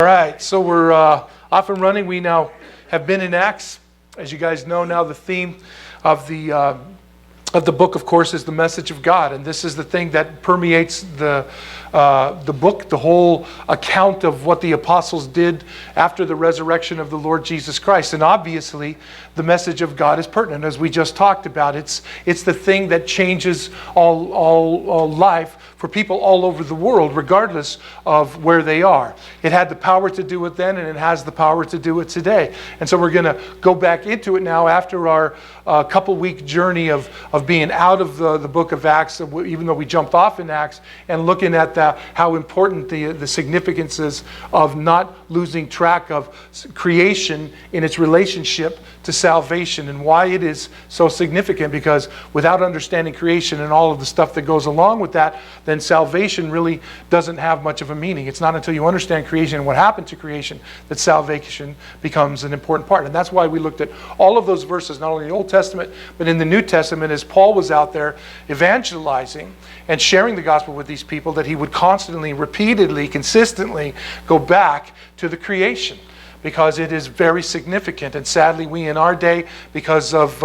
All right, so we're off and running. We now have been in Acts. As you guys know now, the theme of the book, of course, is the message of God. And this is the thing that permeates the book, the whole account of what the apostles did after the resurrection of the Lord Jesus Christ. And obviously, the message of God is pertinent, as we just talked about. It's the thing that changes all life for people all over the world, regardless of where they are. It had the power to do it then, and it has the power to do it today. And so we're going to go back into it now after our couple-week journey of being out of the book of Acts, even though we jumped off in Acts, and looking at how important the significance is of not losing track of creation in its relationship to salvation, and why it is so significant, because without understanding creation and all of the stuff that goes along with that, then salvation really doesn't have much of a meaning. It's not until you understand creation and what happened to creation that salvation becomes an important part. And that's why we looked at all of those verses, not only in the Old Testament, but in the New Testament, as Paul was out there evangelizing and sharing the gospel with these people, that he would constantly, repeatedly, consistently go back to the creation, because it is very significant. And sadly, we in our day, because of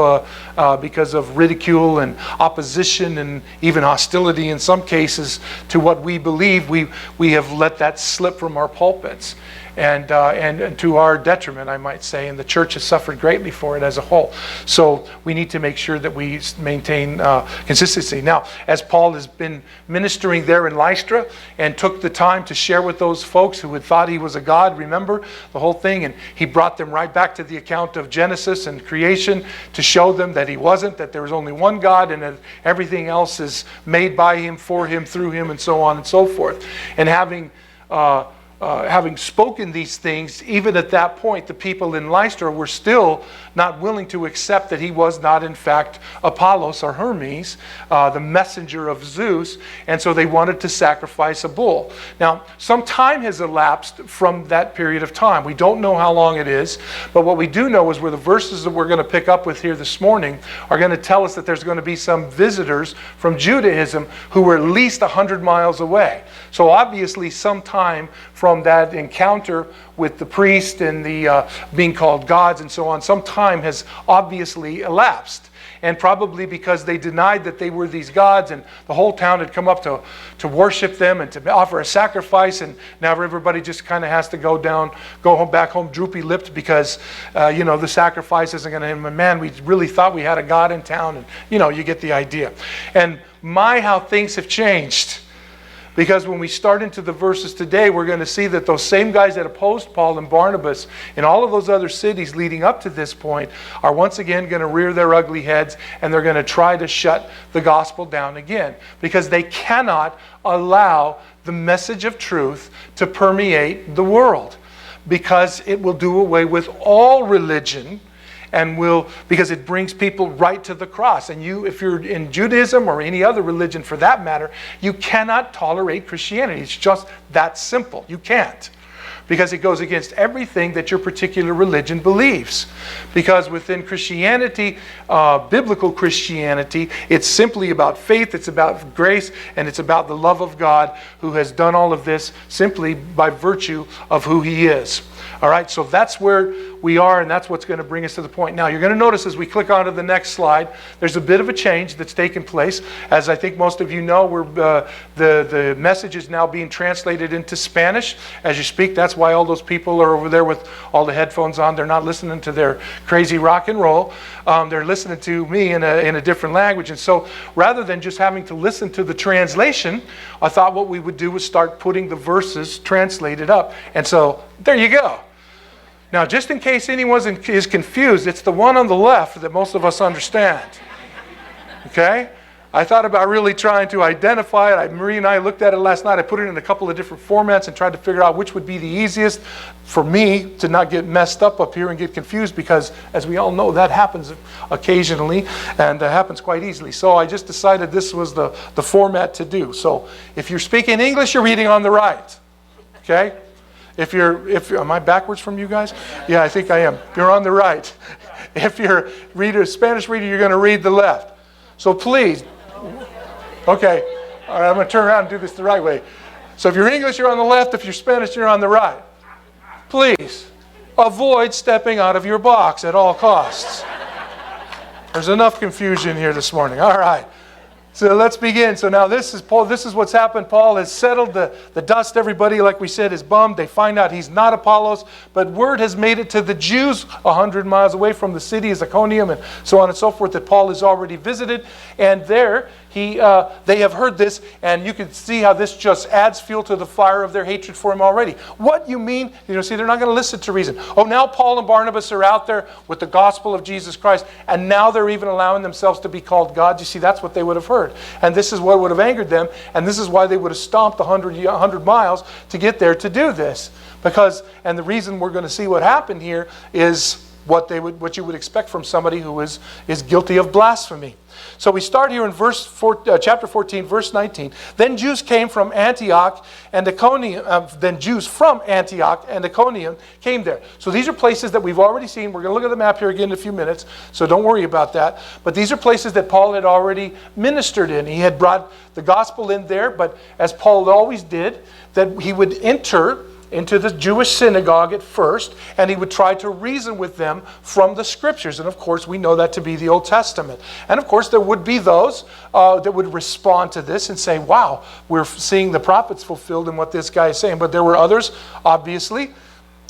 ridicule and opposition and even hostility in some cases to what we believe, we have let that slip from our pulpits. And to our detriment, I might say, and the church has suffered greatly for it as a whole. So we need to make sure that we maintain consistency. Now, as Paul has been ministering there in Lystra and took the time to share with those folks who had thought he was a god, remember the whole thing, and he brought them right back to the account of Genesis and creation to show them that he wasn't, that there was only one God, and that everything else is made by him, for him, through him, and so on and so forth. And having spoken these things, even at that point, the people in Lystra were still not willing to accept that he was not, in fact, Apollos or Hermes, the messenger of Zeus, and so they wanted to sacrifice a bull. Now, some time has elapsed from that period of time. We don't know how long it is, but what we do know is where the verses that we're going to pick up with here this morning are going to tell us that there's going to be some visitors from Judaism who were at least 100 miles away. So obviously, sometime from that encounter with the priest and the being called gods and so on, some time has obviously elapsed. And probably because they denied that they were these gods, and the whole town had come up to worship them and to offer a sacrifice, and now everybody just kind of has to go home, back home droopy-lipped, because the sacrifice isn't going to happen. Man, we really thought we had a God in town, and you get the idea. And how things have changed. Because when we start into the verses today, we're going to see that those same guys that opposed Paul and Barnabas in all of those other cities leading up to this point are once again going to rear their ugly heads, and they're going to try to shut the gospel down again. Because they cannot allow the message of truth to permeate the world. Because it will do away with all religion, and because it brings people right to the cross. And if you're in Judaism or any other religion for that matter, you cannot tolerate Christianity. It's just that simple. You can't. Because it goes against everything that your particular religion believes. Because within Christianity, biblical Christianity, it's simply about faith, it's about grace, and it's about the love of God, who has done all of this simply by virtue of who he is. All right, so that's where we are, and that's what's going to bring us to the point. Now, you're going to notice as we click onto the next slide, there's a bit of a change that's taken place. As I think most of you know, the message is now being translated into Spanish as you speak. That's why all those people are over there with all the headphones on. They're not listening to their crazy rock and roll. They're listening to me in a different language. And so rather than just having to listen to the translation, I thought what we would do was start putting the verses translated up. And so there you go. Now, just in case anyone is confused, it's the one on the left that most of us understand. Okay? I thought about really trying to identify it. Marie and I looked at it last night. I put it in a couple of different formats and tried to figure out which would be the easiest for me to not get messed up here and get confused, because, as we all know, that happens occasionally and happens quite easily. So I just decided this was the format to do. So if you're speaking English, you're reading on the right. Okay? Am I backwards from you guys? Yeah, I think I am. You're on the right. If you're a Spanish reader, you're going to read the left. So please, okay. All right, I'm going to turn around and do this the right way. So if you're English, you're on the left. If you're Spanish, you're on the right. please, avoid stepping out of your box at all costs. There's enough confusion here this morning. All right. So let's begin. So now this is Paul. This is what's happened. Paul has settled the dust. Everybody, like we said, is bummed. They find out he's not Apollos. But word has made it to the Jews 100 miles away from the city of Iconium and so on and so forth that Paul has already visited. And there they have heard this. And you can see how this just adds fuel to the fire of their hatred for him already. What you mean? See, they're not going to listen to reason. Oh, now Paul and Barnabas are out there with the gospel of Jesus Christ. And now they're even allowing themselves to be called gods. You see, that's what they would have heard. And this is what would have angered them. And this is why they would have stomped 100 miles to get there to do this. And the reason we're going to see what happened here is what you would expect from somebody who is guilty of blasphemy. So we start here in chapter 14, verse 19. Then Jews came from Antioch and Iconium. Then Jews from Antioch and Iconium came there. So these are places that we've already seen. We're going to look at the map here again in a few minutes, so don't worry about that. But these are places that Paul had already ministered in. He had brought the gospel in there, but as Paul always did, that he would enter into the Jewish synagogue at first, and he would try to reason with them from the Scriptures. And of course, we know that to be the Old Testament. And of course, there would be those that would respond to this and say, wow, we're seeing the prophets fulfilled in what this guy is saying. But there were others, obviously,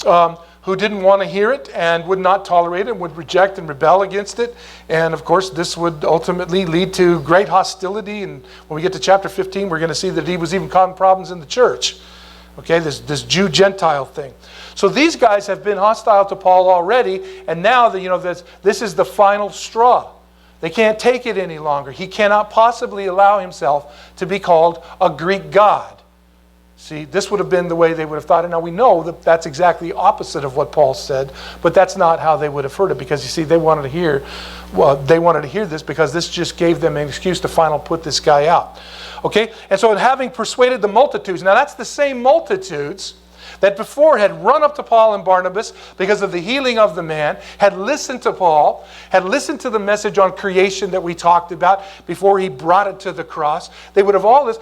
who didn't want to hear it and would not tolerate it, would reject and rebel against it. And of course, this would ultimately lead to great hostility. And when we get to chapter 15, we're going to see that he was even causing problems in the church. Okay, this Jew-Gentile thing. So these guys have been hostile to Paul already, and now this is the final straw. They can't take it any longer. He cannot possibly allow himself to be called a Greek god. See, this would have been the way they would have thought. And now we know that that's exactly opposite of what Paul said, but that's not how they would have heard it, because you see, they wanted to hear this because this just gave them an excuse to finally put this guy out. Okay, and so having persuaded the multitudes, now that's the same multitudes that before had run up to Paul and Barnabas because of the healing of the man, had listened to Paul, had listened to the message on creation that we talked about before he brought it to the cross. They would have all this,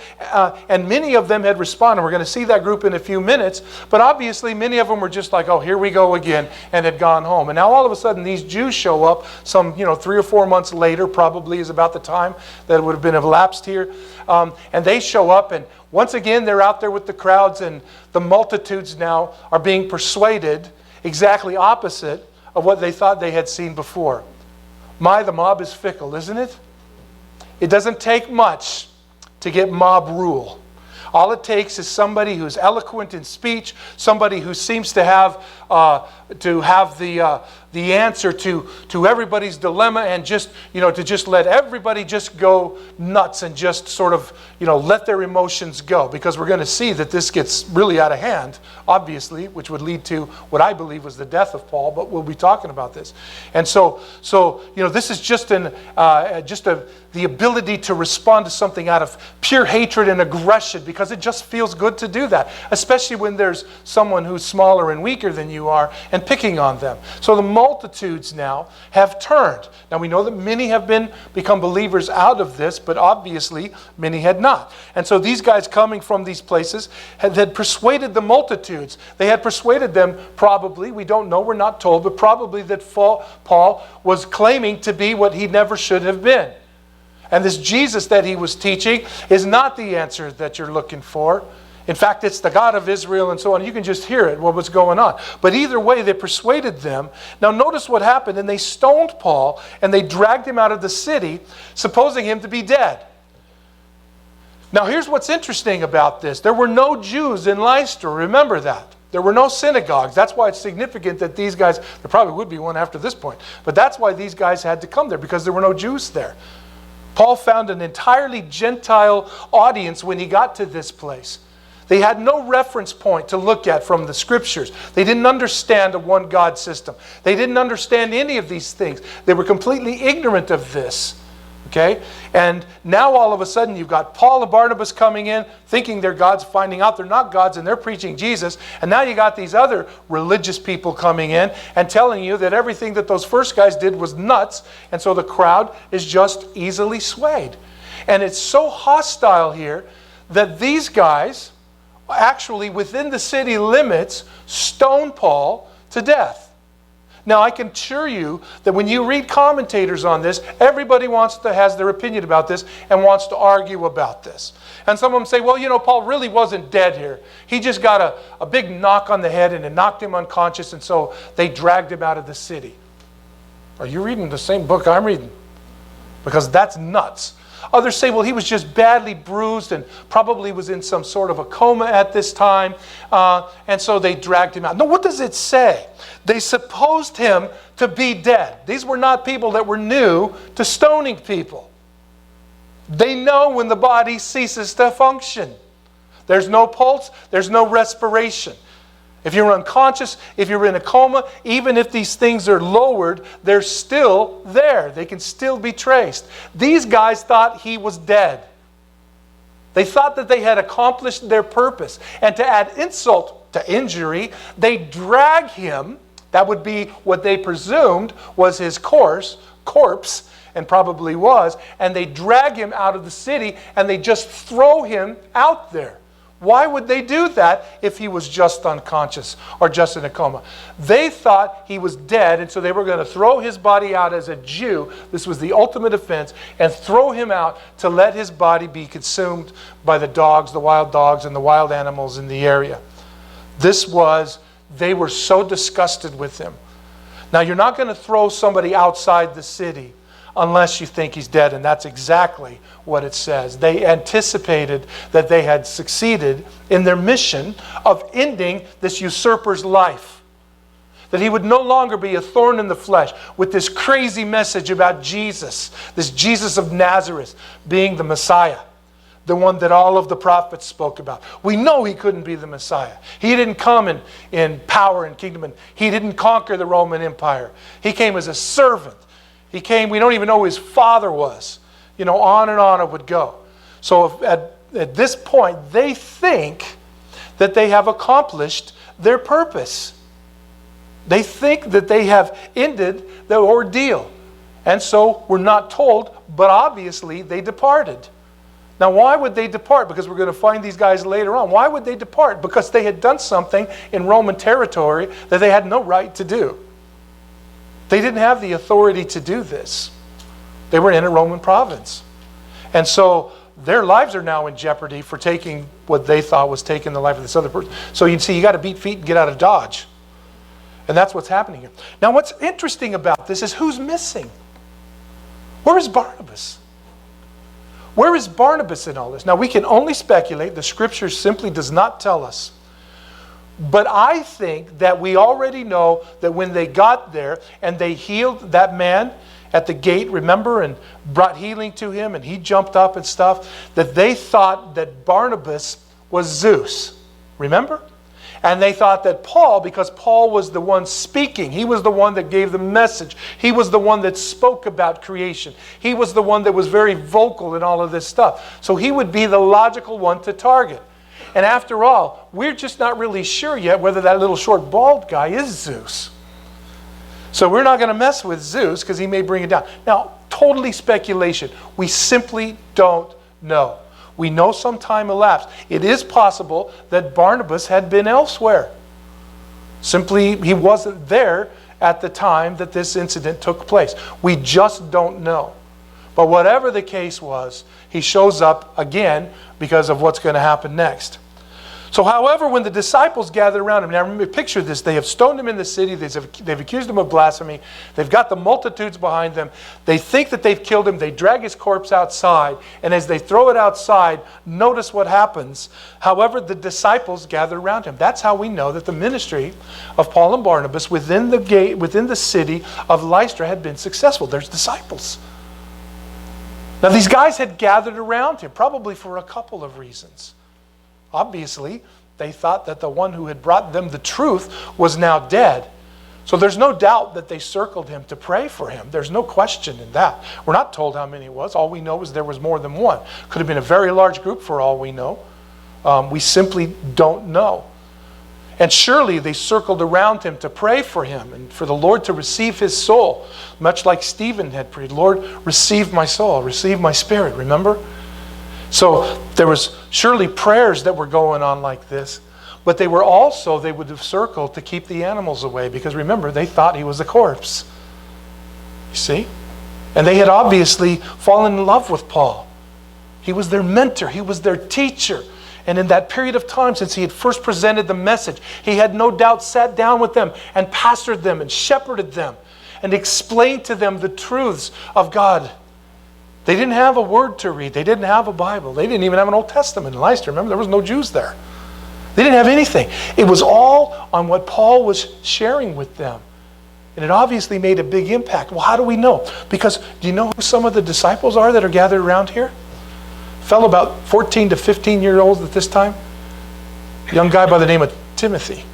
and many of them had responded. We're going to see that group in a few minutes, but obviously many of them were just like, oh, here we go again, and had gone home. And now all of a sudden these Jews show up some 3 or 4 months later, probably is about the time that would have been elapsed here, and they show up, and once again, they're out there with the crowds, and the multitudes now are being persuaded exactly opposite of what they thought they had seen before. The mob is fickle, isn't it? It doesn't take much to get mob rule. All it takes is somebody who's eloquent in speech, somebody who seems to have the answer to everybody's dilemma, and just to just let everybody just go nuts and just sort of let their emotions go, because we're going to see that this gets really out of hand, obviously, which would lead to what I believe was the death of Paul. But we'll be talking about this, and so this is just the ability to respond to something out of pure hatred and aggression, because it just feels good to do that, especially when there's someone who's smaller and weaker than you are and picking on them. So the multitudes now have turned. Now we know that many have become believers out of this, but obviously many had not. And so these guys coming from these places had persuaded the multitudes. They had persuaded them, probably, we don't know, we're not told, but probably that Paul was claiming to be what he never should have been. And this Jesus that he was teaching is not the answer that you're looking for. In fact, it's the God of Israel and so on. You can just hear it, what was going on. But either way, they persuaded them. Now notice what happened. And they stoned Paul, and they dragged him out of the city, supposing him to be dead. Now here's what's interesting about this. There were no Jews in Lystra. Remember that. There were no synagogues. That's why it's significant that these guys, there probably would be one after this point, but that's why these guys had to come there, because there were no Jews there. Paul found an entirely Gentile audience when he got to this place. They had no reference point to look at from the Scriptures. They didn't understand a one God system. They didn't understand any of these things. They were completely ignorant of this. Okay? And now all of a sudden you've got Paul and Barnabas coming in, thinking they're gods, finding out they're not gods, and they're preaching Jesus. And now you got these other religious people coming in and telling you that everything that those first guys did was nuts. And so the crowd is just easily swayed. And it's so hostile here that these guys actually, within the city limits, stone Paul to death. Now, I can assure you that when you read commentators on this, everybody has their opinion about this and wants to argue about this. And some of them say, well, Paul really wasn't dead here. He just got a big knock on the head and it knocked him unconscious, and so they dragged him out of the city. Are you reading the same book I'm reading? Because that's nuts. Others say, well, he was just badly bruised and probably was in some sort of a coma at this time, and so they dragged him out. No, what does it say? They supposed him to be dead. These were not people that were new to stoning people. They know when the body ceases to function. There's no pulse, there's no respiration. If you're unconscious, if you're in a coma, even if these things are lowered, they're still there. They can still be traced. These guys thought he was dead. They thought that they had accomplished their purpose. And to add insult to injury, they drag him. That would be what they presumed was his corpse, and probably was. And they drag him out of the city and they just throw him out there. Why would they do that if he was just unconscious or just in a coma? They thought he was dead, and so they were going to throw his body out as a Jew. This was the ultimate offense, and throw him out to let his body be consumed by the dogs, the wild dogs, and the wild animals in the area. They were so disgusted with him. Now, you're not going to throw somebody outside the city unless you think he's dead, and that's exactly what it says. They anticipated that they had succeeded in their mission of ending this usurper's life. That he would no longer be a thorn in the flesh with this crazy message about Jesus, this Jesus of Nazareth being the Messiah, the one that all of the prophets spoke about. We know he couldn't be the Messiah. He didn't come in power and kingdom, and he didn't conquer the Roman Empire. He came as a servant. He came, we don't even know who his father was. On and on it would go. So at this point, they think that they have accomplished their purpose. They think that they have ended the ordeal. And so we're not told, but obviously they departed. Now, why would they depart? Because we're going to find these guys later on. Why would they depart? Because they had done something in Roman territory that they had no right to do. They didn't have the authority to do this. They were in a Roman province. And so their lives are now in jeopardy for taking what they thought was taking the life of this other person. So you see, you got to beat feet and get out of Dodge. And that's what's happening here. Now, what's interesting about this is who's missing. Where is Barnabas? Where is Barnabas in all this? Now, we can only speculate. The Scripture simply does not tell us. But I think that we already know that when they got there and they healed that man at the gate, remember, and brought healing to him, and he jumped up and stuff, that they thought that Barnabas was Zeus. Remember? And they thought that Paul, because Paul was the one speaking, he was the one that gave the message. He was the one that spoke about creation. He was the one that was very vocal in all of this stuff. So he would be the logical one to target. And after all, we're just not really sure yet whether that little short bald guy is Zeus. So we're not going to mess with Zeus because he may bring it down. Now, totally speculation. We simply don't know. We know some time elapsed. It is possible that Barnabas had been elsewhere. Simply, he wasn't there at the time that this incident took place. We just don't know. But whatever the case was, he shows up again because of what's going to happen next. So, however, when the disciples gathered around him, now remember, picture this, they have stoned him in the city, they've accused him of blasphemy, they've got the multitudes behind them, they think that they've killed him, they drag his corpse outside, and as they throw it outside, notice what happens. However, the disciples gather around him. That's how we know that the ministry of Paul and Barnabas within the city of Lystra had been successful. There's disciples. Now, these guys had gathered around him, probably for a couple of reasons. Obviously, they thought that the one who had brought them the truth was now dead. So there's no doubt that they circled him to pray for him. There's no question in that. We're not told how many it was. All we know is there was more than one. Could have been a very large group for all we know. We simply don't know. And surely they circled around him to pray for him and for the Lord to receive his soul, much like Stephen had prayed. Lord, receive my soul, receive my spirit, remember? So there was surely prayers that were going on like this, but they would have circled to keep the animals away, because remember, they thought he was a corpse. You see? And they had obviously fallen in love with Paul. He was their mentor. He was their teacher. And in that period of time, since he had first presented the message, he had no doubt sat down with them and pastored them and shepherded them and explained to them the truths of God. They didn't have a word to read. They didn't have a Bible. They didn't even have an Old Testament in Lystra. Remember, there was no Jews there. They didn't have anything. It was all on what Paul was sharing with them. And it obviously made a big impact. Well, how do we know? Because do you know who some of the disciples are that are gathered around here? A fellow about 14 to 15-year-olds at this time. A young guy by the name of Timothy.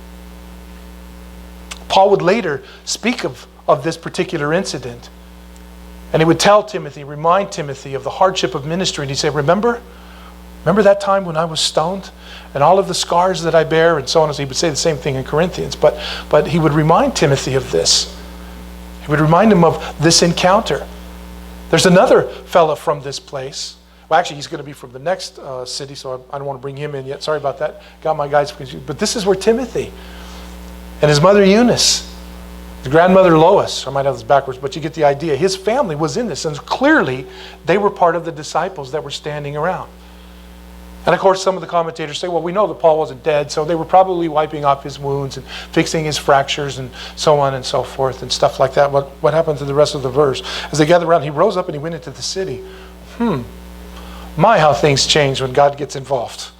Paul would later speak of this particular incident. And he would tell Timothy, remind Timothy of the hardship of ministry. And he'd say, remember that time when I was stoned? And all of the scars that I bear, and so on. He would say the same thing in Corinthians. But he would remind Timothy of this. He would remind him of this encounter. There's another fella from this place. Well, actually, he's going to be from the next city, so I don't want to bring him in yet. Sorry about that. Got my guys confused. But this is where Timothy and his mother Eunice, his grandmother Lois, I might have this backwards, but you get the idea. His family was in this, and clearly they were part of the disciples that were standing around. And of course, some of the commentators say, well, we know that Paul wasn't dead, so they were probably wiping off his wounds and fixing his fractures and so on and so forth and stuff like that. What happened to the rest of the verse? As they gathered around, he rose up and he went into the city. My, how things change when God gets involved.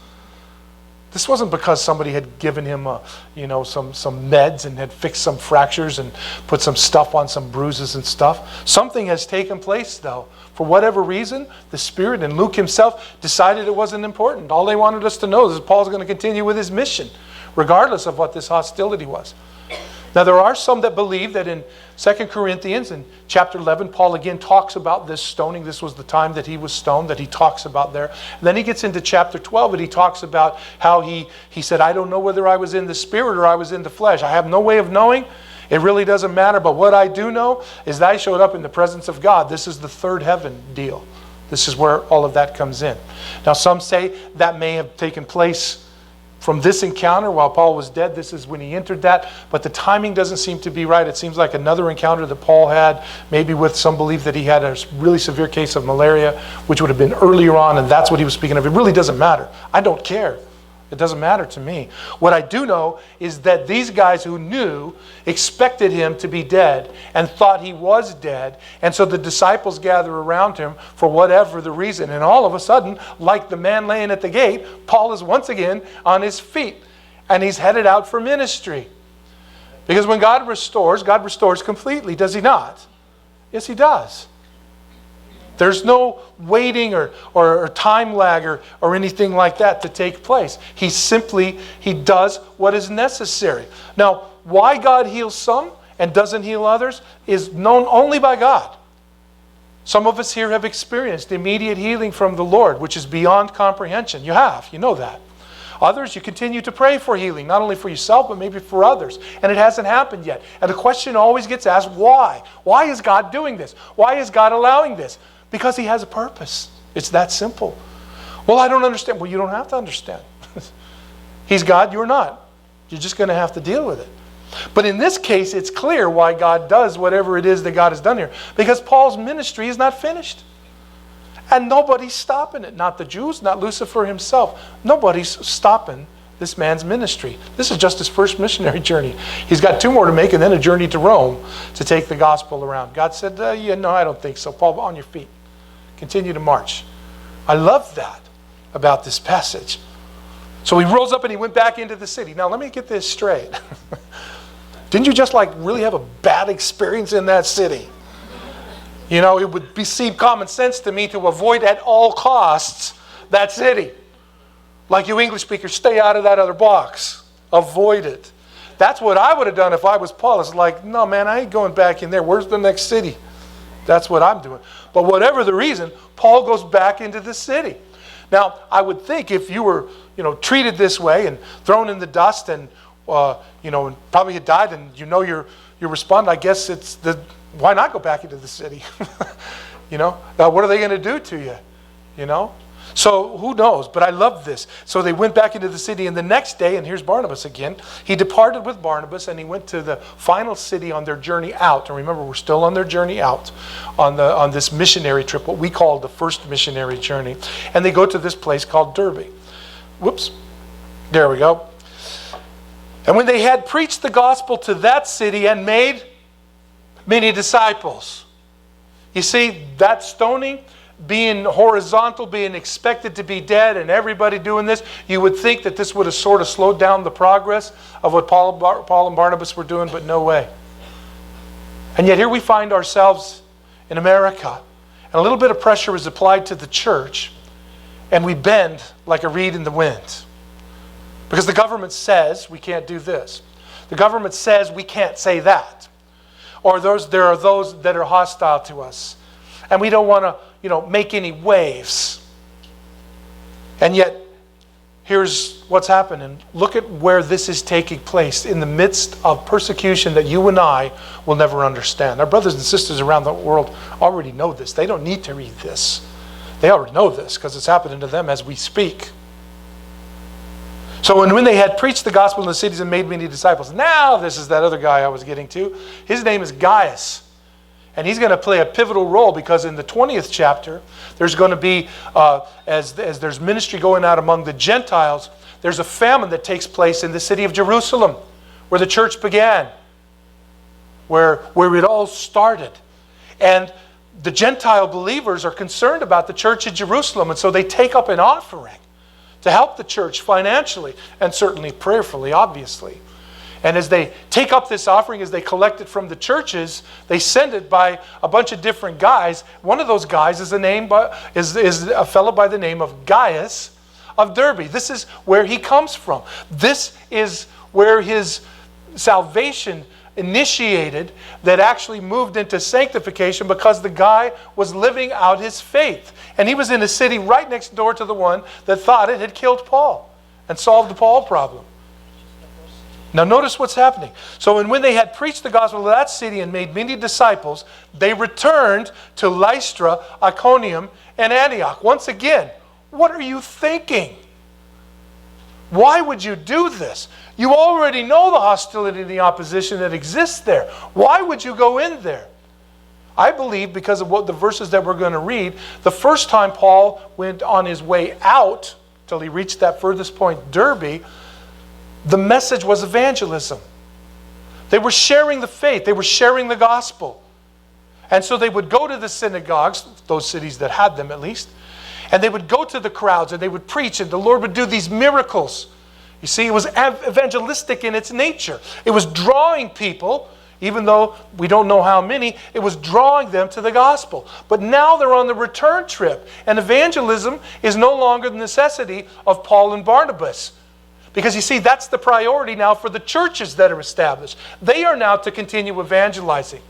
This wasn't because somebody had given him some meds and had fixed some fractures and put some stuff on some bruises and stuff. Something has taken place, though. For whatever reason, the Spirit and Luke himself decided it wasn't important. All they wanted us to know is that Paul's going to continue with his mission, regardless of what this hostility was. Now, there are some that believe that in 2 Corinthians, in chapter 11, Paul again talks about this stoning. This was the time that he was stoned, that he talks about there. And then he gets into chapter 12, and he talks about how he said, I don't know whether I was in the Spirit or I was in the flesh. I have no way of knowing. It really doesn't matter. But what I do know is that I showed up in the presence of God. This is the third heaven deal. This is where all of that comes in. Now, some say that may have taken place from this encounter while Paul was dead. This is when he entered that. But the timing doesn't seem to be right. It seems like another encounter that Paul had, maybe with some belief that he had a really severe case of malaria, which would have been earlier on, and that's what he was speaking of. It really doesn't matter. I don't care. It doesn't matter to me. What I do know is that these guys who knew expected him to be dead and thought he was dead. And so the disciples gather around him for whatever the reason. And all of a sudden, like the man laying at the gate, Paul is once again on his feet. And he's headed out for ministry. Because when God restores completely, does he not? Yes, he does. There's no waiting or time lag or anything like that to take place. He does what is necessary. Now, why God heals some and doesn't heal others is known only by God. Some of us here have experienced immediate healing from the Lord, which is beyond comprehension. You know that. Others, you continue to pray for healing, not only for yourself, but maybe for others. And it hasn't happened yet. And the question always gets asked, why? Why is God doing this? Why is God allowing this? Because he has a purpose. It's that simple. Well, I don't understand. Well, you don't have to understand. He's God, you're not. You're just going to have to deal with it. But in this case, it's clear why God does whatever it is that God has done here. Because Paul's ministry is not finished. And nobody's stopping it. Not the Jews, not Lucifer himself. Nobody's stopping this man's ministry. This is just his first missionary journey. He's got 2 more to make and then a journey to Rome to take the gospel around. God said, no, I don't think so. Paul, on your feet. Continue to march. I love that about this passage. So he rose up and he went back into the city. Now, let me get this straight. Didn't you just really have a bad experience in that city? It would seem common sense to me to avoid at all costs that city. Like you English speakers, stay out of that other box. Avoid it. That's what I would have done if I was Paul. It's like, no, man, I ain't going back in there. Where's the next city? That's what I'm doing. But whatever the reason, Paul goes back into the city. Now, I would think if you were, treated this way and thrown in the dust and, and probably had died and you're responding, I guess it's why not go back into the city? What are they going to do to you? So who knows? But I love this. So they went back into the city, and the next day, and here's Barnabas again, he departed with Barnabas, and he went to the final city on their journey out. And remember, we're still on their journey out on this missionary trip, what we call the first missionary journey. And they go to this place called Derbe. Whoops. There we go. And when they had preached the gospel to that city and made many disciples. You see, that stoning, being horizontal, being expected to be dead, and everybody doing this, you would think that this would have sort of slowed down the progress of what Paul and Barnabas were doing, but no way. And yet here we find ourselves in America, and a little bit of pressure is applied to the church, and we bend like a reed in the wind. Because the government says we can't do this. The government says we can't say that. Or there are those that are hostile to us. And we don't want to, make any waves. And yet, here's what's happening. Look at where this is taking place in the midst of persecution that you and I will never understand. Our brothers and sisters around the world already know this. They don't need to read this. They already know this because it's happening to them as we speak. So when they had preached the gospel in the cities and made many disciples, now this is that other guy I was getting to. His name is Gaius. And he's going to play a pivotal role because in the 20th chapter, there's going to be, as there's ministry going out among the Gentiles, there's a famine that takes place in the city of Jerusalem, where the church began, where it all started. And the Gentile believers are concerned about the church in Jerusalem, and so they take up an offering to help the church financially and certainly prayerfully, obviously. And as they take up this offering, as they collect it from the churches, they send it by a bunch of different guys. One of those guys is a fellow by the name of Gaius of Derbe. This is where he comes from. This is where his salvation initiated, that actually moved into sanctification because the guy was living out his faith. And he was in a city right next door to the one that thought it had killed Paul and solved the Paul problem. Now notice what's happening. So when they had preached the gospel of that city and made many disciples, they returned to Lystra, Iconium, and Antioch. Once again, what are you thinking? Why would you do this? You already know the hostility and the opposition that exists there. Why would you go in there? I believe because of what the verses that we're going to read, the first time Paul went on his way out, till he reached that furthest point, Derbe, the message was evangelism. They were sharing the faith. They were sharing the gospel. And so they would go to the synagogues, those cities that had them at least, and they would go to the crowds and they would preach, and the Lord would do these miracles. You see, it was evangelistic in its nature. It was drawing people, even though we don't know how many, it was drawing them to the gospel. But now they're on the return trip, and evangelism is no longer the necessity of Paul and Barnabas. Because you see, that's the priority now for the churches that are established. They are now to continue evangelizing.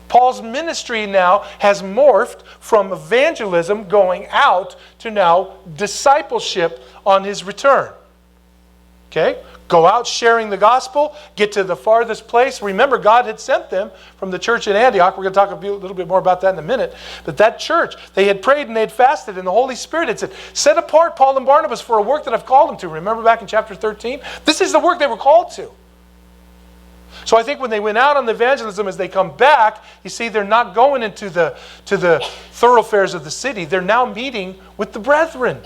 Paul's ministry now has morphed from evangelism going out to now discipleship on his return. Okay? Go out sharing the gospel, get to the farthest place. Remember, God had sent them from the church in Antioch. We're going to talk a little bit more about that in a minute. But that church, they had prayed and they had fasted, and the Holy Spirit had said, set apart Paul and Barnabas for a work that I've called them to. Remember back in chapter 13? This is the work they were called to. So I think when they went out on the evangelism, as they come back, you see, they're not going into the thoroughfares of the city. They're now meeting with the brethren.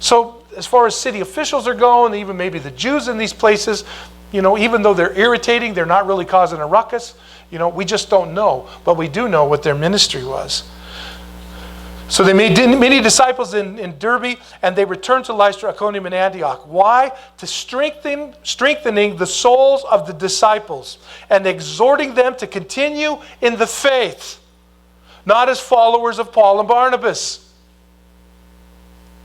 So as far as city officials are going, even maybe the Jews in these places, even though they're irritating, they're not really causing a ruckus. We just don't know. But we do know what their ministry was. So they made many disciples in Derbe, and they returned to Lystra, Iconium, and Antioch. Why? To strengthening the souls of the disciples and exhorting them to continue in the faith, not as followers of Paul and Barnabas.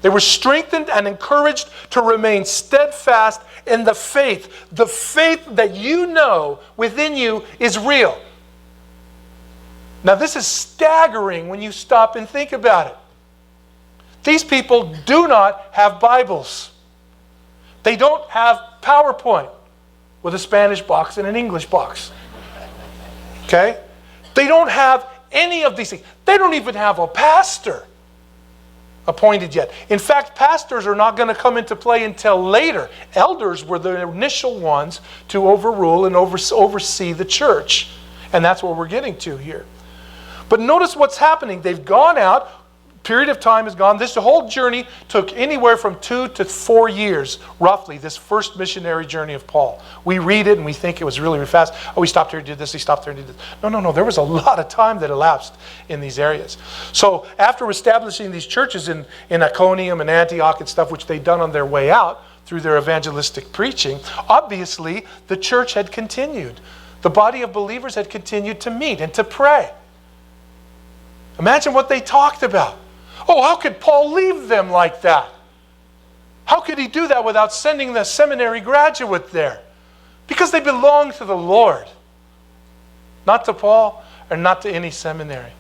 They were strengthened and encouraged to remain steadfast in the faith. The faith that you know within you is real. Now this is staggering when you stop and think about it. These people do not have Bibles. They don't have PowerPoint with a Spanish box and an English box. Okay? They don't have any of these things. They don't even have a pastor. appointed yet. In fact, pastors are not going to come into play until later. Elders were the initial ones to overrule and oversee the church. And that's what we're getting to here. But notice what's happening. They've gone out. Period of time is gone. This whole journey took anywhere from 2 to 4 years, roughly, this first missionary journey of Paul. We read it and we think it was really, really fast. Oh, he stopped here and did this, he stopped there and did this. No. There was a lot of time that elapsed in these areas. So after establishing these churches in Iconium and Antioch and stuff, which they'd done on their way out through their evangelistic preaching, obviously the church had continued. The body of believers had continued to meet and to pray. Imagine what they talked about. Oh, how could Paul leave them like that? How could he do that without sending the seminary graduate there? Because they belong to the Lord. Not to Paul or not to any seminary.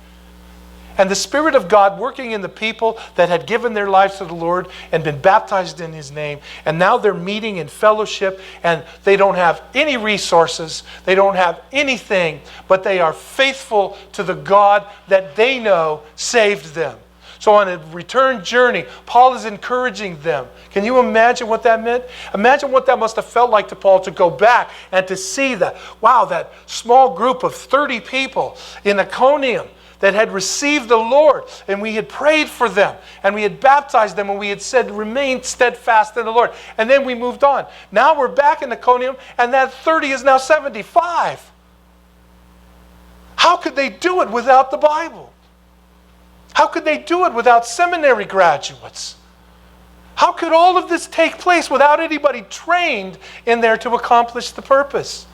And the Spirit of God working in the people that had given their lives to the Lord and been baptized in His name. And now they're meeting in fellowship and they don't have any resources. They don't have anything. But they are faithful to the God that they know saved them. So on a return journey, Paul is encouraging them. Can you imagine what that meant? Imagine what that must have felt like to Paul to go back and to see that, wow, that small group of 30 people in Iconium that had received the Lord, and we had prayed for them, and we had baptized them, and we had said, remain steadfast in the Lord. And then we moved on. Now we're back in Iconium, and that 30 is now 75. How could they do it without the Bible? How could they do it without seminary graduates? How could all of this take place without anybody trained in there to accomplish the purpose?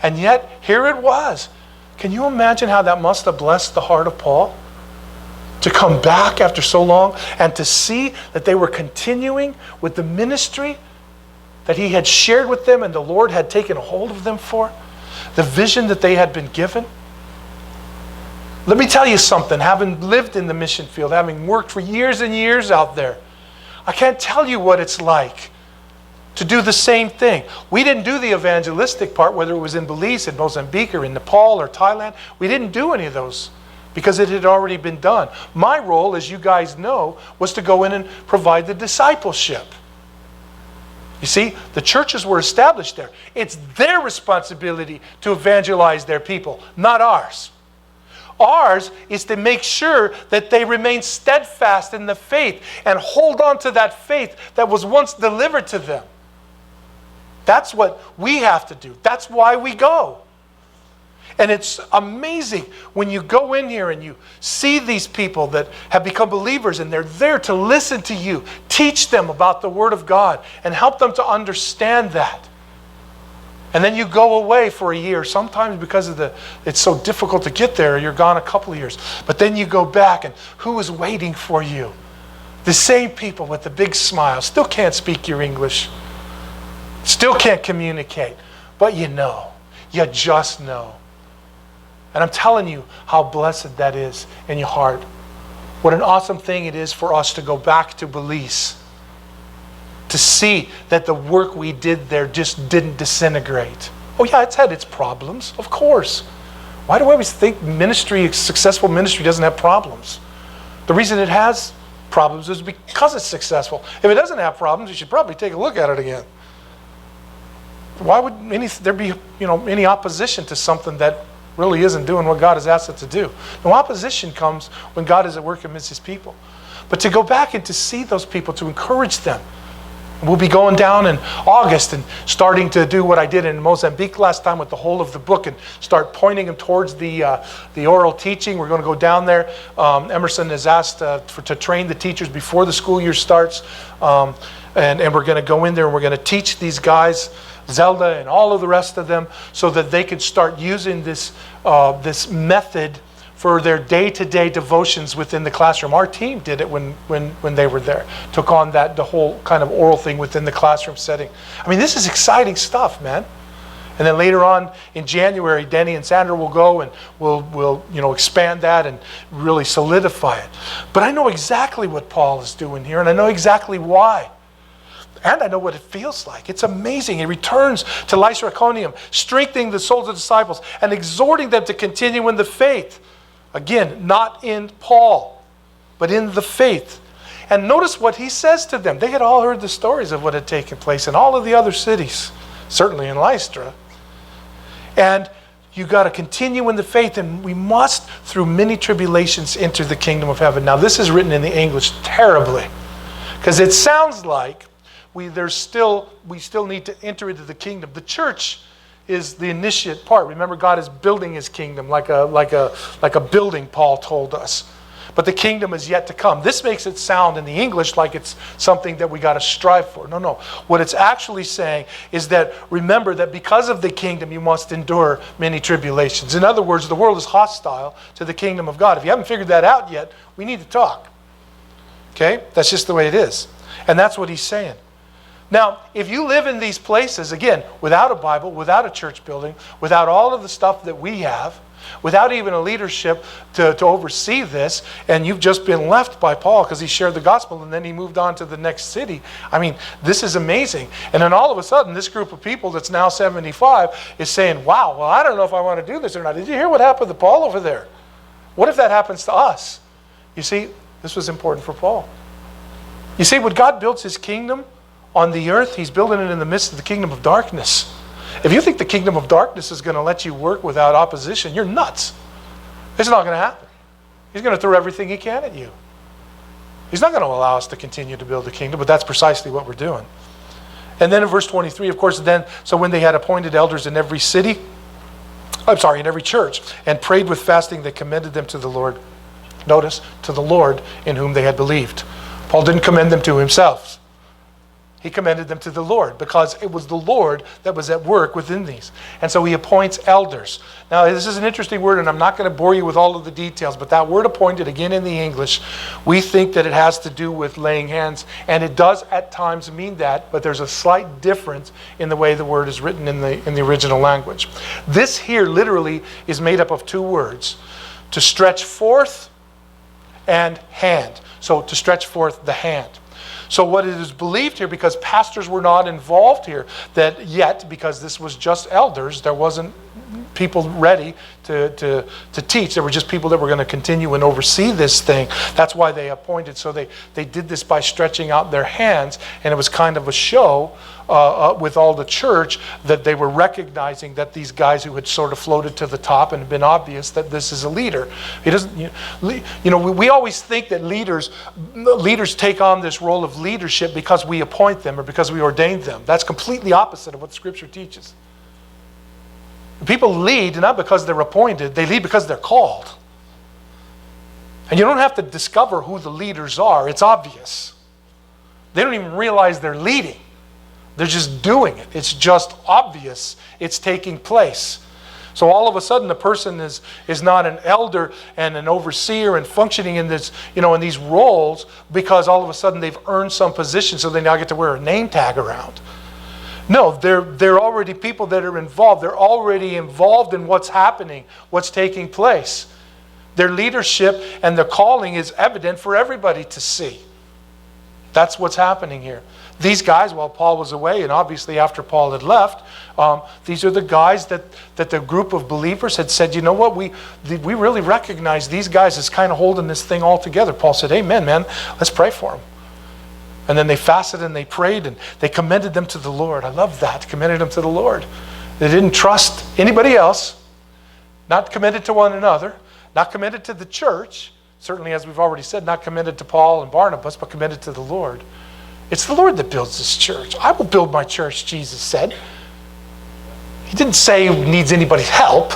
And yet, here it was. Can you imagine how that must have blessed the heart of Paul? To come back after so long and to see that they were continuing with the ministry that he had shared with them and the Lord had taken a hold of them for, the vision that they had been given. Let me tell you something, having lived in the mission field, having worked for years and years out there, I can't tell you what it's like to do the same thing. We didn't do the evangelistic part, whether it was in Belize, in Mozambique, or in Nepal, or Thailand. We didn't do any of those because it had already been done. My role, as you guys know, was to go in and provide the discipleship. You see, the churches were established there. It's their responsibility to evangelize their people, not ours. Ours is to make sure that they remain steadfast in the faith and hold on to that faith that was once delivered to them. That's what we have to do. That's why we go. And it's amazing when you go in here and you see these people that have become believers and they're there to listen to you, teach them about the Word of God and help them to understand that. And then you go away for a year, sometimes because of it's so difficult to get there, you're gone a couple of years. But then you go back and who is waiting for you? The same people with the big smile, still can't speak your English, still can't communicate, but you know, you just know. And I'm telling you how blessed that is in your heart. What an awesome thing it is for us to go back to Belize, to see that the work we did there just didn't disintegrate. Oh yeah, it's had its problems, of course. Why do I always think successful ministry doesn't have problems? The reason it has problems is because it's successful. If it doesn't have problems, you should probably take a look at it again. Why would there be any opposition to something that really isn't doing what God has asked it to do? No, opposition comes when God is at work amidst His people. But to go back and to see those people, to encourage them. We'll be going down in August and starting to do what I did in Mozambique last time with the whole of the book and start pointing them towards the oral teaching. We're going to go down there. Emerson has asked to train the teachers before the school year starts. And we're going to go in there and we're going to teach these guys, Zelda and all of the rest of them, so that they can start using this method for their day-to-day devotions within the classroom. Our team did it when they were there. Took on the whole kind of oral thing within the classroom setting. I mean, this is exciting stuff, man. And then later on in January, Denny and Sandra will go and we'll expand that and really solidify it. But I know exactly what Paul is doing here, and I know exactly why. And I know what it feels like. It's amazing. He returns to Lystra, Iconium, strengthening the souls of the disciples and exhorting them to continue in the faith. Again, not in Paul, but in the faith. And notice what he says to them. They had all heard the stories of what had taken place in all of the other cities, certainly in Lystra. And you got to continue in the faith, and we must, through many tribulations, enter the kingdom of heaven. Now, this is written in the English terribly, because it sounds like we still need to enter into the kingdom. The church is the initiate part. Remember, God is building his kingdom like a building, Paul told us. But the kingdom is yet to come. This makes it sound in the English like it's something that we got to strive for. No. What it's actually saying is that remember that because of the kingdom, you must endure many tribulations. In other words, the world is hostile to the kingdom of God. If you haven't figured that out yet, we need to talk. Okay? That's just the way it is. And that's what he's saying. Now, if you live in these places, again, without a Bible, without a church building, without all of the stuff that we have, without even a leadership to oversee this, and you've just been left by Paul because he shared the gospel and then he moved on to the next city. I mean, this is amazing. And then all of a sudden, this group of people that's now 75 is saying, wow, well, I don't know if I want to do this or not. Did you hear what happened to Paul over there? What if that happens to us? You see, this was important for Paul. You see, when God builds his kingdom on the earth, he's building it in the midst of the kingdom of darkness. If you think the kingdom of darkness is going to let you work without opposition, you're nuts. It's not going to happen. He's going to throw everything he can at you. He's not going to allow us to continue to build the kingdom, but that's precisely what we're doing. And then in verse 23, of course, so when they had appointed elders in every city, in every church, and prayed with fasting, they commended them to the Lord. Notice, to the Lord in whom they had believed. Paul didn't commend them to himself. He commended them to the Lord because it was the Lord that was at work within these. And so he appoints elders. Now, this is an interesting word, and I'm not going to bore you with all of the details, but that word appointed, again in the English, we think that it has to do with laying hands, and it does at times mean that, but there's a slight difference in the way the word is written in the original language. This here literally is made up of two words, to stretch forth and hand. So to stretch forth the hand. So what it is believed here, because pastors were not involved here, that yet, because this was just elders, there wasn't people ready to teach. There were just people that were going to continue and oversee this thing. That's why they appointed. So they did this by stretching out their hands, and it was kind of a show with all the church that they were recognizing that these guys who had sort of floated to the top and been obvious that this is a leader. He doesn't, we always think that leaders take on this role of leadership because we appoint them or because we ordain them. That's completely opposite of what Scripture teaches. People lead not because they're appointed, they lead because they're called. And you don't have to discover who the leaders are, it's obvious. They don't even realize they're leading. They're just doing it. It's just obvious it's taking place. So all of a sudden, the person is not an elder and an overseer and functioning in this, in these roles because all of a sudden they've earned some position, so they now get to wear a name tag around. No, they're already people that are involved. They're already involved in what's happening, what's taking place. Their leadership and their calling is evident for everybody to see. That's what's happening here. These guys, while Paul was away, and obviously after Paul had left, these are the guys that the group of believers had said, you know what, we really recognize these guys as kind of holding this thing all together. Paul said, amen, man, let's pray for them. And then they fasted and they prayed and they commended them to the Lord. I love that, commended them to the Lord. They didn't trust anybody else, not committed to one another, not committed to the church, certainly as we've already said, not committed to Paul and Barnabas, but committed to the Lord. It's the Lord that builds this church. I will build my church, Jesus said. He didn't say he needs anybody's help.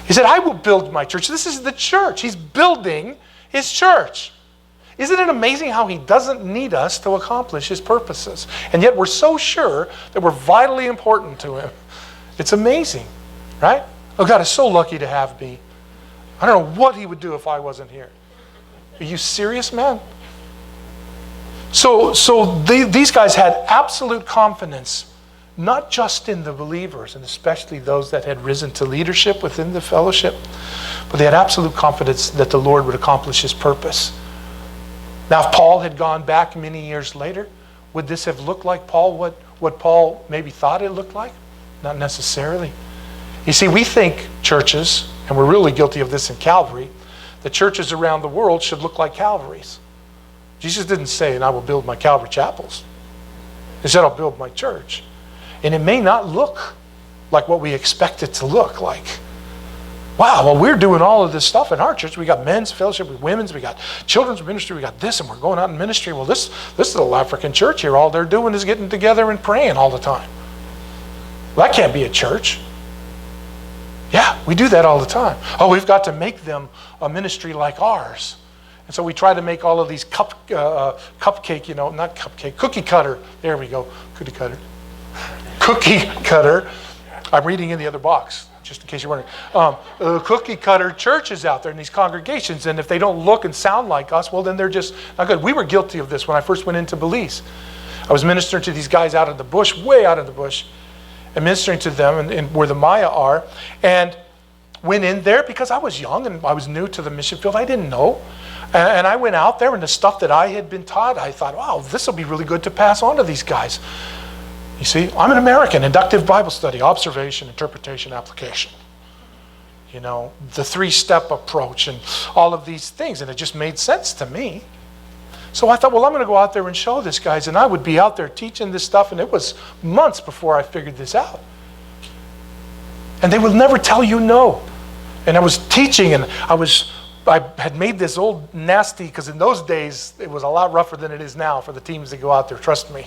He said, I will build my church. This is the church. He's building his church. Isn't it amazing how he doesn't need us to accomplish his purposes? And yet we're so sure that we're vitally important to him. It's amazing, right? Oh, God is so lucky to have me. I don't know what he would do if I wasn't here. Are you serious, man? So these guys had absolute confidence, not just in the believers, and especially those that had risen to leadership within the fellowship, but they had absolute confidence that the Lord would accomplish his purpose. Now, if Paul had gone back many years later, would this have looked like Paul, what Paul maybe thought it looked like? Not necessarily. You see, we think churches, and we're really guilty of this in Calvary, the churches around the world should look like Calvary's. Jesus didn't say, and I will build my Calvary chapels. He said, I'll build my church. And it may not look like what we expect it to look like. Wow, well, we're doing all of this stuff in our church. We got men's fellowship, with women's, we got children's ministry, we got this, and we're going out in ministry. Well, this little African church here, all they're doing is getting together and praying all the time. Well, that can't be a church. Yeah, we do that all the time. Oh, we've got to make them a ministry like ours. And so we try to make all of these cupcake, not cupcake, cookie cutter. There we go, cookie cutter. Cookie cutter. I'm reading in the other box, just in case you're wondering. Cookie cutter churches out there in these congregations, and if they don't look and sound like us, well, then they're just not good. We were guilty of this when I first went into Belize. I was ministering to these guys out in the bush, way out in the bush, and ministering to them and where the Maya are, and went in there because I was young and I was new to the mission field. I didn't know. And I went out there, and the stuff that I had been taught, I thought, wow, this will be really good to pass on to these guys. You see, I'm an American, inductive Bible study, observation, interpretation, application. The 3-step approach and all of these things, and it just made sense to me. So I thought, well, I'm going to go out there and show this guys, and I would be out there teaching this stuff, and it was months before I figured this out. And they would never tell you no. And I was teaching, and I had made this old nasty, because in those days, it was a lot rougher than it is now for the teams that go out there, trust me,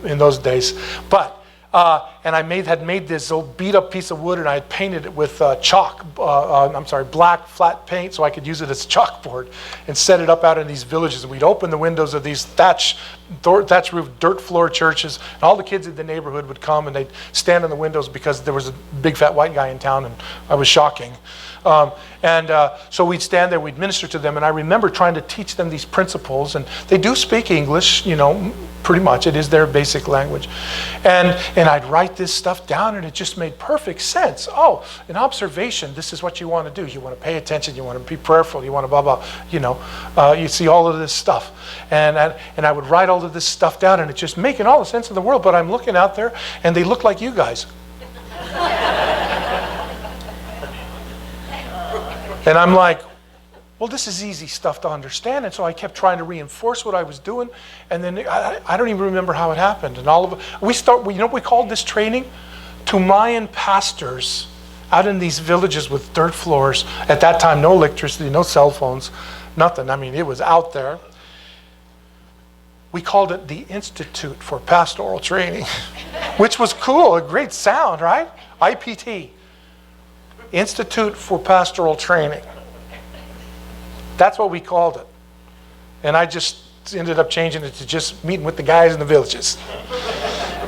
in those days. But, and I had made this old beat up piece of wood, and I had painted it with black flat paint so I could use it as a chalkboard and set it up out in these villages. And we'd open the windows of these thatch roof, dirt floor churches, and all the kids in the neighborhood would come, and they'd stand in the windows because there was a big fat white guy in town, and I was shocking. So we'd stand there, we'd minister to them, and I remember trying to teach them these principles, and they do speak English, pretty much. It is their basic language. And I'd write this stuff down, and it just made perfect sense. Oh, in observation, this is what you want to do. You want to pay attention, you want to be prayerful, you want to blah, blah, you see all of this stuff. And I would write all of this stuff down, and it's just making all the sense in the world, but I'm looking out there, and they look like you guys. And I'm like, well, this is easy stuff to understand. And so I kept trying to reinforce what I was doing. And then I don't even remember how it happened. And all of it, we called this training? To Mayan pastors out in these villages with dirt floors. At that time, no electricity, no cell phones, nothing. I mean, it was out there. We called it the Institute for Pastoral Training, which was cool, a great sound, right? IPT. Institute for Pastoral Training. That's what we called it. And I just ended up changing it to just meeting with the guys in the villages.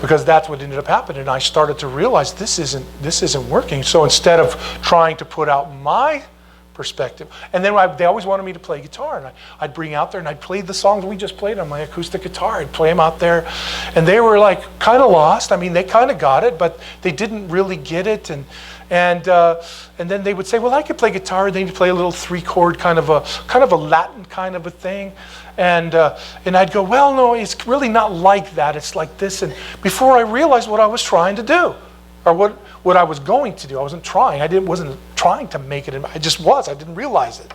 Because that's what ended up happening. And I started to realize this isn't working. So instead of trying to put out my perspective, and then they always wanted me to play guitar, and I'd bring out there and I'd play the songs we just played on my acoustic guitar. I'd play them out there, and they were like kind of lost. I mean, they kind of got it, but they didn't really get it. And then they would say, well, I could play guitar. They need to play a little 3-chord kind of a Latin kind of a thing. And I'd go, well, no, it's really not like that. It's like this. And before I realized what I was trying to do, or what I was going to do, I wasn't trying. Wasn't trying to make it. I just was. I didn't realize it.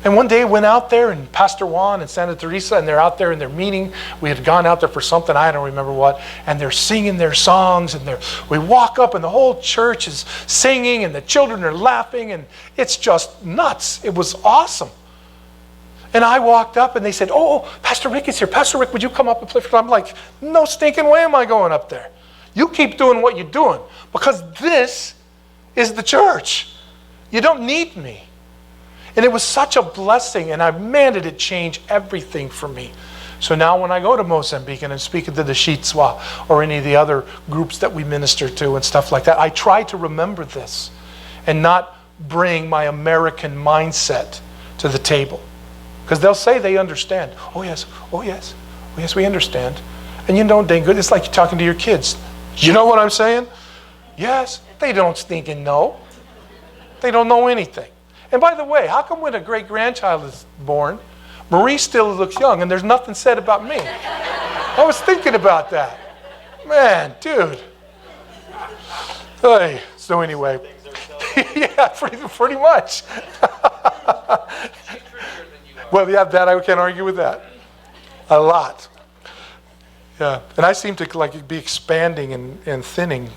And one day I went out there, and Pastor Juan and Santa Teresa, and they're out there in their meeting. We had gone out there for something, I don't remember what, and they're singing their songs, and we walk up, and the whole church is singing, and the children are laughing, and it's just nuts. It was awesome. And I walked up, and they said, oh, Pastor Rick is here. Pastor Rick, would you come up and play for us? I'm like, no stinking way am I going up there. You keep doing what you're doing, because this is the church. You don't need me. And it was such a blessing, and man, did it change everything for me. So now when I go to Mozambique and I'm speaking to the Shitswa or any of the other groups that we minister to and stuff like that, I try to remember this and not bring my American mindset to the table. Because they'll say they understand. Oh yes, we understand. And dang good, it's like you're talking to your kids. You know what I'm saying? Yes, they don't stinking know. They don't know anything. And by the way, how come when a great-grandchild is born, Marie still looks young and there's nothing said about me? I was thinking about that. Man, dude. Hey, so anyway. Yeah, pretty much. Well, yeah, that I can't argue with that. A lot. Yeah, and I seem to like be expanding and thinning.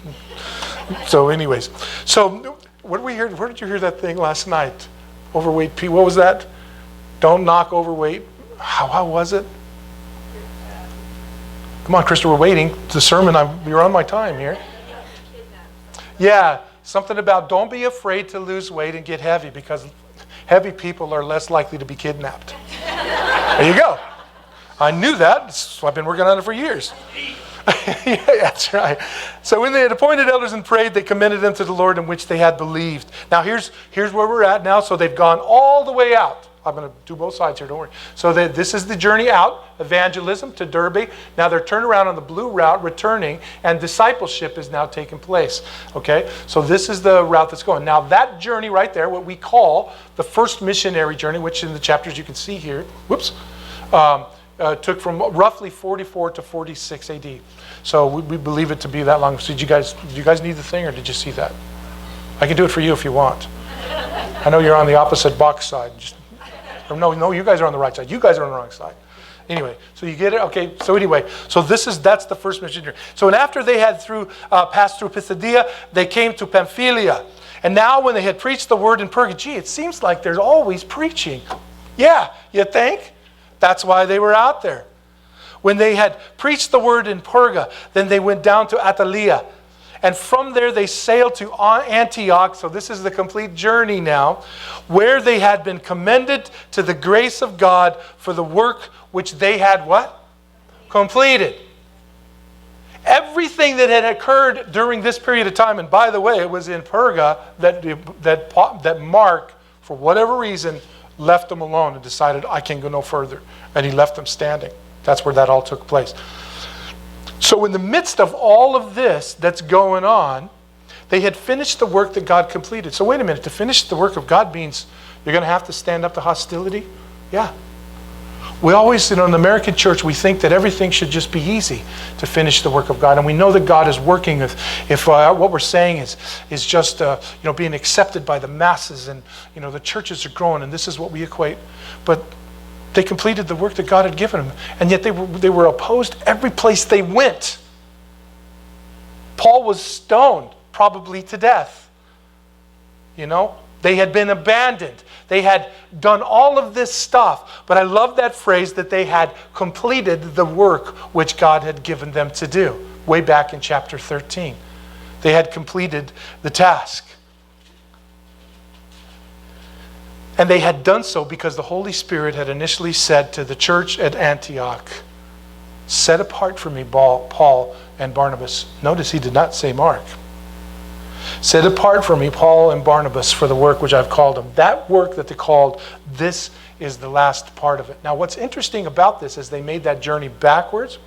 So anyways, so what did we hear? Where did you hear that thing last night? Overweight people. What was that? Don't knock overweight. How was it? Come on, Krista, we're waiting. The sermon, you're on my time here. Yeah, something about don't be afraid to lose weight and get heavy because heavy people are less likely to be kidnapped. There you go. I knew that, so I've been working on it for years. Yeah, that's right. So when they had appointed elders and prayed, they commended them to the Lord in which they had believed. Now here's where we're at now. So they've gone all the way out. I'm going to do both sides here, don't worry. So this is the journey out, evangelism to Derbe. Now they're turned around on the blue route, returning, and discipleship is now taking place. Okay, so this is the route that's going. Now that journey right there, what we call the first missionary journey, which in the chapters you can see here, took from roughly 44 to 46 AD. So we believe it to be that long. So do you guys need the thing, or did you see that? I can do it for you if you want. I know you're on the opposite box side. No, you guys are on the right side. You guys are on the wrong side. Anyway, so you get it? Okay, so anyway, so that's the first mission journey. So and after they had passed through Pisidia, they came to Pamphylia. And now when they had preached the word in Perga, it seems like there's always preaching. Yeah, you think? That's why they were out there. When they had preached the word in Perga, then they went down to Attalia. And from there they sailed to Antioch, so this is the complete journey now, where they had been commended to the grace of God for the work which they had what? Completed. Everything that had occurred during this period of time, and by the way, it was in Perga that Mark, for whatever reason, left them alone and decided, I can't go no further. And he left them standing. That's where that all took place. So in the midst of all of this that's going on, they had finished the work that God completed. So wait a minute, to finish the work of God means you're going to have to stand up to hostility? Yeah. We always, in the American church, we think that everything should just be easy to finish the work of God. And we know that God is working if what we're saying is just being accepted by the masses, and the churches are growing, and this is what we equate. But they completed the work that God had given them, and yet they were opposed every place they went. Paul was stoned, probably to death. They had been abandoned. They had done all of this stuff. But I love that phrase that they had completed the work which God had given them to do. Way back in chapter 13. They had completed the task. And they had done so because the Holy Spirit had initially said to the church at Antioch, set apart for me Paul and Barnabas. Notice he did not say Mark. Set apart for me Paul and Barnabas for the work which I've called them. That work that they called, this is the last part of it. Now what's interesting about this is they made that journey backwards.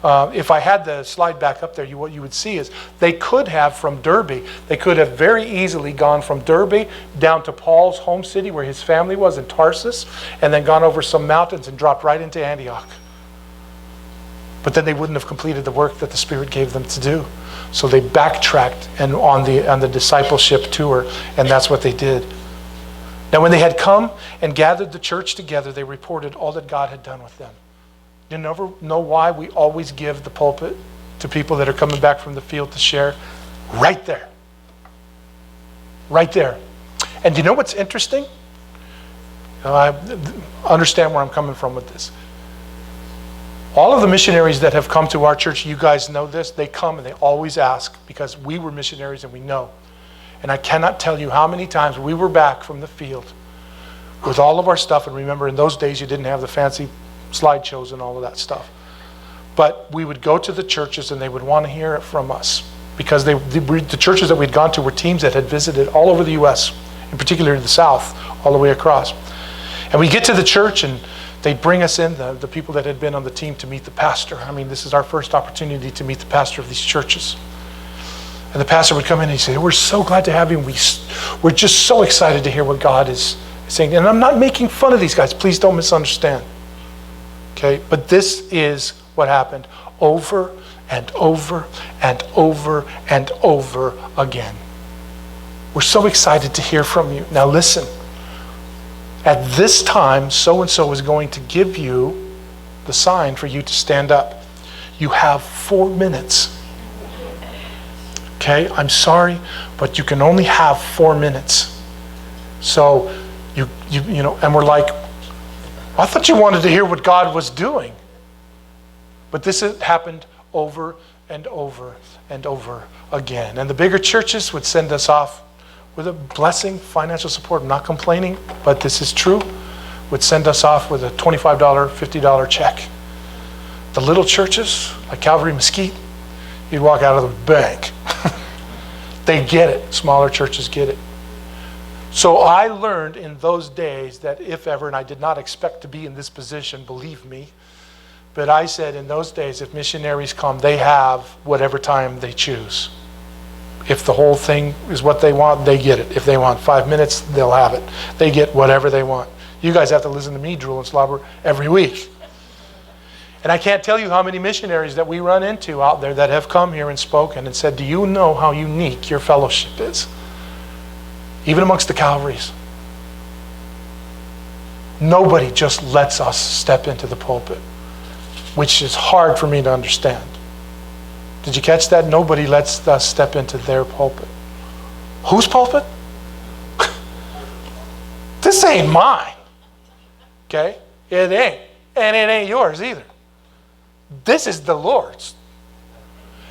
If I had the slide back up there, what you would see is they could have from Derbe, they could have very easily gone from Derbe down to Paul's home city where his family was in Tarsus, and then gone over some mountains and dropped right into Antioch. But then they wouldn't have completed the work that the Spirit gave them to do. So they backtracked and on the discipleship tour, and that's what they did. Now when they had come and gathered the church together, they reported all that God had done with them. You never know why we always give the pulpit to people that are coming back from the field to share? Right there. Right there. And you know what's interesting? I understand where I'm coming from with this. All of the missionaries that have come to our church, you guys know this, they come and they always ask, because we were missionaries and we know. And I cannot tell you how many times we were back from the field with all of our stuff. And remember, in those days you didn't have the fancy slideshows and all of that stuff. But we would go to the churches and they would want to hear it from us, because the churches that we'd gone to were teams that had visited all over the U.S., in particular the South, all the way across. And we get to the church and they'd bring us in, the people that had been on the team, to meet the pastor. I mean, this is our first opportunity to meet the pastor of these churches. And the pastor would come in and he'd say, we're so glad to have you. We're just so excited to hear what God is saying. And I'm not making fun of these guys. Please don't misunderstand. Okay, but this is what happened over and over and over and over again. We're so excited to hear from you. Now listen, At this time, so-and-so is going to give you the sign for you to stand up. You have 4 minutes. Okay, I'm sorry, but you can only have 4 minutes. So, you know, and we're like, I thought you wanted to hear what God was doing. But this had happened over and over and over again. And the bigger churches would send us off with a blessing, financial support. I'm not complaining, but this is true. Would send us off with a $25, $50 check. The little churches, like Calvary Mesquite, you'd walk out of the bank. They get it. Smaller churches get it. So I learned in those days that if ever, and I did not expect to be in this position, believe me, but I said in those days, if missionaries come, they have whatever time they choose. If the whole thing is what they want, they get it. If they want 5 minutes, they'll have it. They get whatever they want. You guys have to listen to me drool and slobber every week. And I can't tell you how many missionaries that we run into out there that have come here and spoken and said, do you know how unique your fellowship is? Even amongst the Calvaries. Nobody just lets us step into the pulpit, which is hard for me to understand. Did you catch that? Nobody lets us step into their pulpit. Whose pulpit? This ain't mine. Okay? It ain't. And it ain't yours either. This is the Lord's.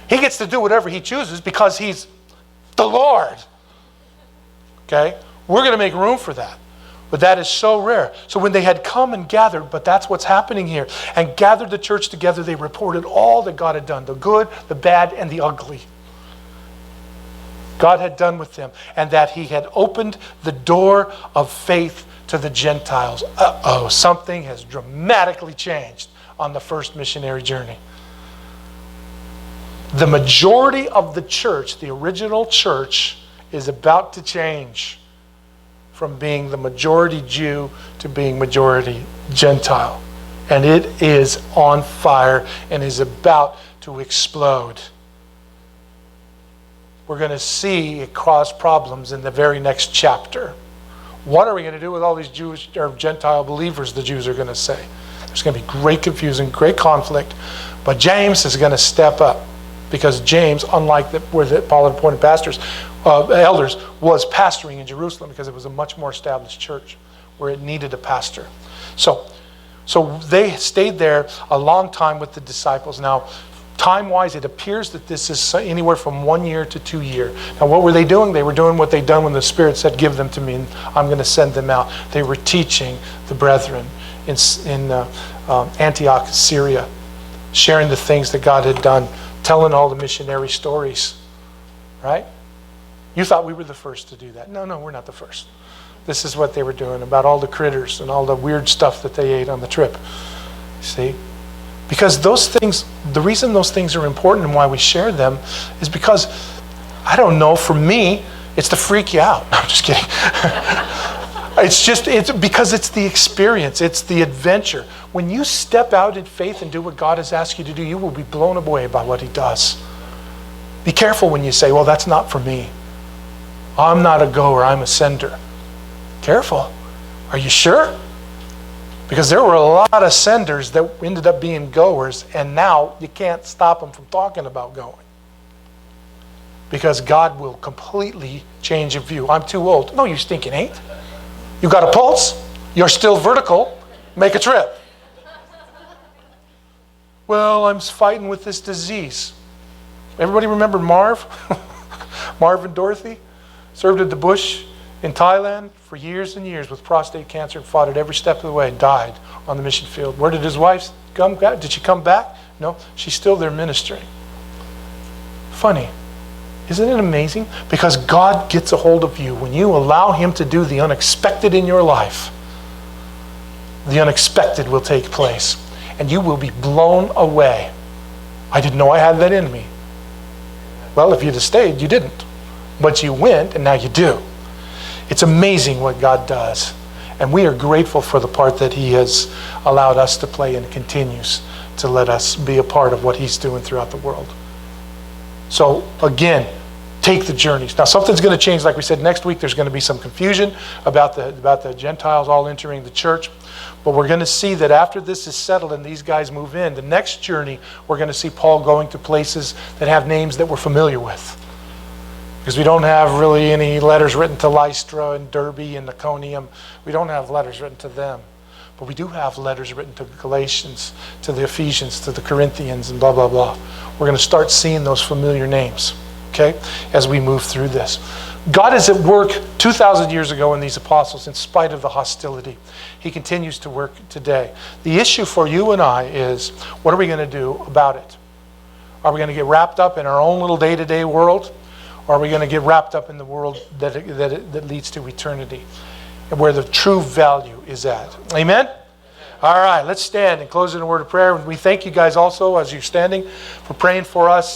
He gets to do whatever he chooses because he's the Lord. Okay? We're going to make room for that. But that is so rare. So when they had come and gathered, but that's what's happening here, and gathered the church together, they reported all that God had done, the good, the bad, and the ugly. God had done with them, and that he had opened the door of faith to the Gentiles. Uh-oh, something has dramatically changed on the first missionary journey. The majority of the church, the original church, is about to change from being the majority Jew to being majority Gentile. And it is on fire and is about to explode. We're going to see it cause problems in the very next chapter. What are we going to do with all these Jewish or Gentile believers, the Jews are going to say? There's going to be great confusion, great conflict. But James is going to step up. Because James, unlike where Paul had appointed pastors, elders, was pastoring in Jerusalem because it was a much more established church where it needed a pastor. So they stayed there a long time with the disciples. Now, time-wise, it appears that this is anywhere from 1 year to 2 years. Now, what were they doing? They were doing what they'd done when the Spirit said, give them to me, and I'm going to send them out. They were teaching the brethren in Antioch, Syria, sharing the things that God had done, telling all the missionary stories, right? You thought we were the first to do that. No, we're not the first. This is what they were doing about all the critters and all the weird stuff that they ate on the trip. See? Because those things, the reason those things are important and why we share them is because, I don't know, for me, it's to freak you out. No, I'm just kidding. It's because it's the experience, it's the adventure. When you step out in faith and do what God has asked you to do, you will be blown away by what he does. Be careful when you say, well, that's not for me. I'm not a goer, I'm a sender. Careful. Are you sure? Because there were a lot of senders that ended up being goers, and now you can't stop them from talking about going. Because God will completely change your view. I'm too old. No, you stinking ain't. You got a pulse? You're still vertical. Make a trip. Well, I'm fighting with this disease. Everybody remember Marv? Marv and Dorothy? Served at the bush in Thailand for years and years with prostate cancer and fought it every step of the way and died on the mission field. Where did his wife come back? Did she come back? No, she's still there ministering. Funny. Isn't it amazing? Because God gets a hold of you. When you allow him to do the unexpected in your life, the unexpected will take place. And you will be blown away. I didn't know I had that in me. Well, if you'd have stayed, you didn't. But you went, and now you do. It's amazing what God does. And we are grateful for the part that he has allowed us to play and continues to let us be a part of what he's doing throughout the world. So, again, take the journeys. Now, something's going to change. Like we said, next week there's going to be some confusion about the Gentiles all entering the church. But we're going to see that after this is settled and these guys move in, the next journey, we're going to see Paul going to places that have names that we're familiar with. Because we don't have really any letters written to Lystra and Derbe and Iconium. We don't have letters written to them. But we do have letters written to the Galatians, to the Ephesians, to the Corinthians, and blah, blah, blah. We're going to start seeing those familiar names, okay, as we move through this. God is at work 2,000 years ago in these apostles in spite of the hostility. He continues to work today. The issue for you and I is, what are we going to do about it? Are we going to get wrapped up in our own little day-to-day world? Or are we going to get wrapped up in the world that leads to eternity, and where the true value is at? Amen? All right, let's stand and close in a word of prayer. We thank you guys also, as you're standing, for praying for us.